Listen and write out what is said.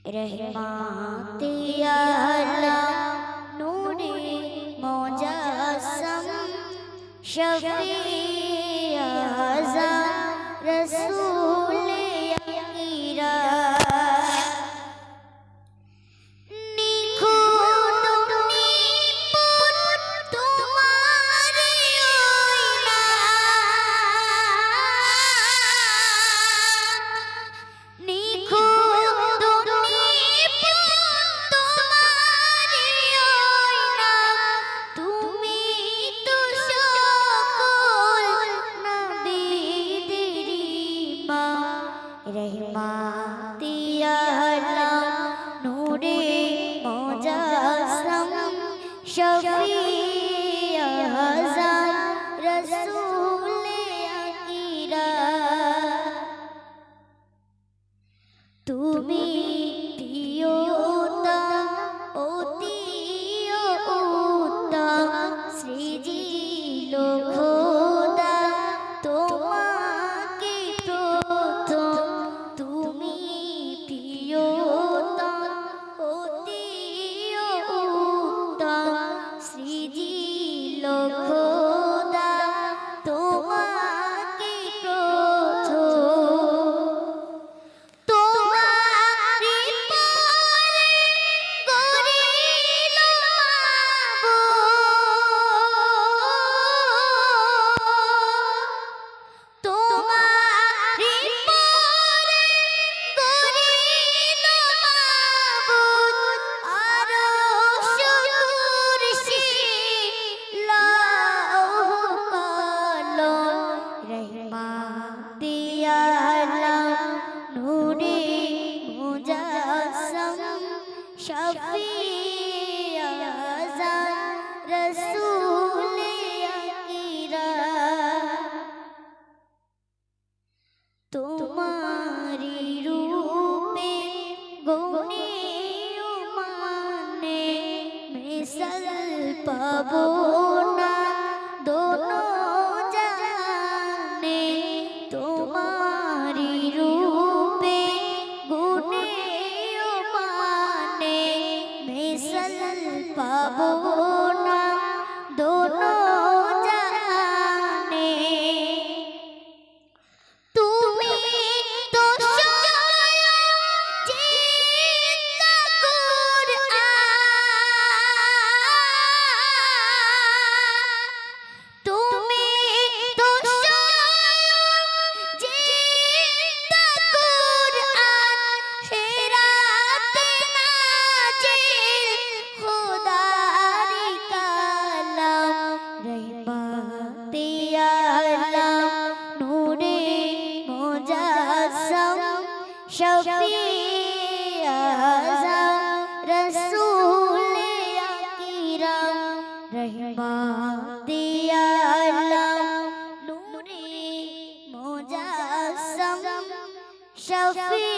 रहमते आलम नूरे मुजस्सम शफीए आज़म रसूले अकीरम रहमते आलम नूरे मुजस्सम शफीए आज़म रसूले अकीरम তুমি প্রিয়তম অতি উত্তম সৃজিল খোদা তোমাকে প্রথম তুমি প্রিয়তম অতি উত্তম সৃজিল খোদা তোমাকে প্রথম रहमते आलम नूरे मुजस्सम शफीए आज़म रसूले अकीरम तुम्हारी रूपे गुणे माने मिसल पाबो ना दोनों जाने तुम्हारी रूपे गुणे माने मिसल पाबो ना दोनों जाने তুমি তো জিন্দা কুরআন তুমি তো জিন্দা কুরআন হেরাতে নাজিল খুদারি কালাম रहमते आलम नूरे मुजस्सम शफीए आज़म रसूले अकीरम रहमते आलम नूरे मुजस्सम शफीए